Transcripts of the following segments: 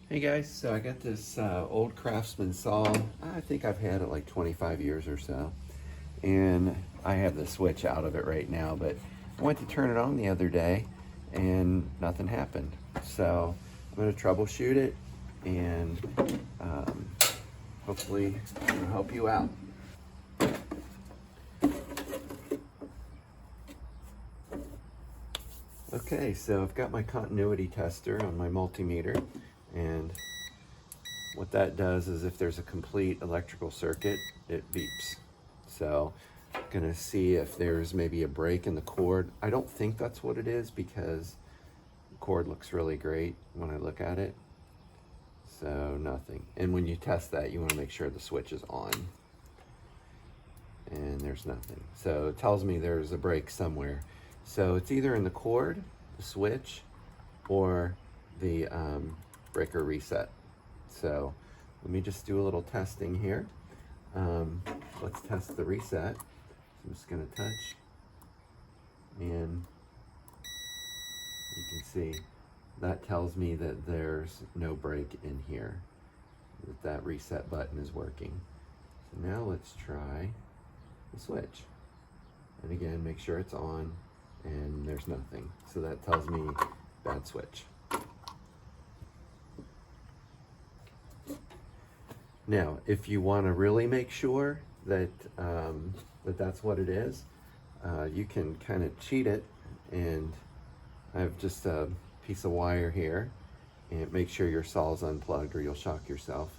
Hey guys, so I got this old Craftsman saw. I think I've had it like 25 years or so. And I have the switch out of it right now, but I went to turn it on the other day and nothing happened. So I'm gonna troubleshoot it and hopefully it'll help you out. Okay, so I've got my continuity tester on my multimeter, and what that does is if there's a complete electrical circuit, it beeps. So I'm gonna see if there's maybe a break in the cord. I don't think that's what it is because the cord looks really great when I look at it. So nothing. And when you test that, you wanna make sure the switch is on. And there's nothing. So it tells me there's a break somewhere. So it's either in the cord, the switch, or the breaker reset. So let me just do a little testing here. Let's test the reset. I'm just gonna touch, and you can see that tells me that there's no break in here, that reset button is working. So now let's try the switch. And again, make sure it's on, and there's nothing. So that tells me bad switch. Now, if you want to really make sure that that's what it is, you can kind of cheat it, and I have just a piece of wire here, and make sure your saw's unplugged or you'll shock yourself.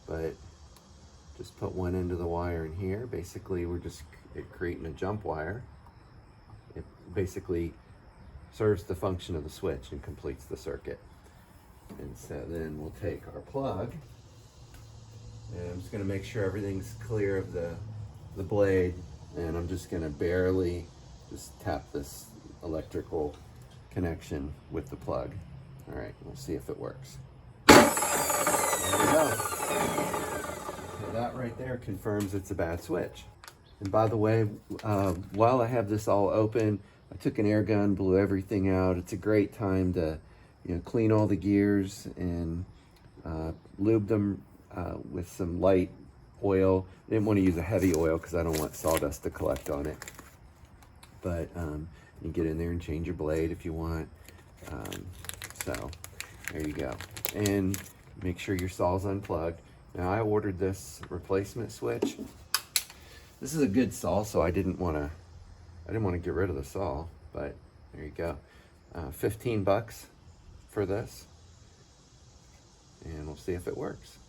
But just put one end of the wire in here. Basically, we're just creating a jump wire. It basically serves the function of the switch and completes the circuit. And so then we'll take our plug, and I'm just going to make sure everything's clear of the blade, and I'm just going to barely just tap this electrical connection with the plug. All right, we'll see if it works. There we go. So that right there confirms it's a bad switch. And by the way, while I have this all open, I took an air gun, blew everything out. It's a great time to, clean all the gears and lube them with some light oil. I didn't want to use a heavy oil because I don't want sawdust to collect on it. But you get in there and change your blade if you want. So there you go. And make sure your saw's unplugged. Now I ordered this replacement switch. This is a good saw, so I didn't want to get rid of the saw, but there you go. 15 bucks for this, and we'll see if it works.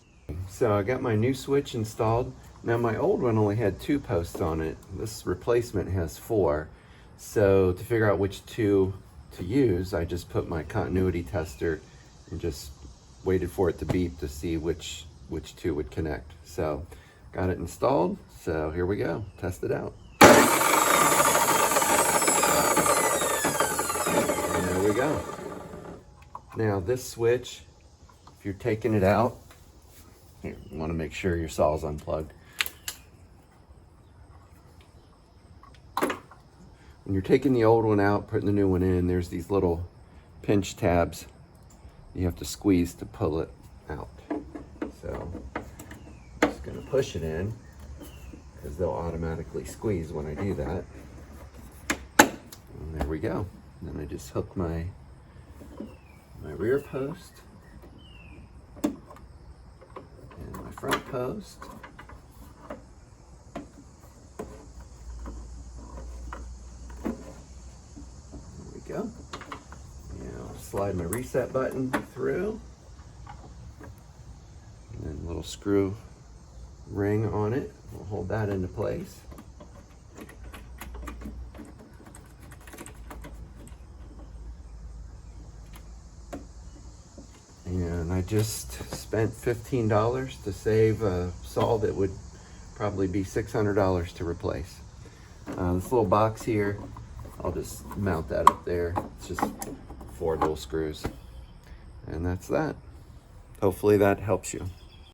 So I got my new switch installed. Now my old one only had 2 posts on it. This replacement has 4. So to figure out which 2 to use, I just put my continuity tester and just waited for it to beep to see which 2 would connect. So got it installed, so here we go, test it out. And there we go. Now this switch, if you're taking it out, here, you want to make sure your saw's unplugged. When you're taking the old one out, putting the new one in, there's these little pinch tabs you have to squeeze to pull it out. So I'm just going to push it in because they'll automatically squeeze when I do that. And there we go. And then I just hook my rear post and my front post. There we go. Now slide my reset button through, and then a little screw ring on it. We'll hold that into place. And I just spent $15 to save a saw that would probably be $600 to replace. This little box here, I'll just mount that up there. It's just 4 little screws. And that's that. Hopefully that helps you.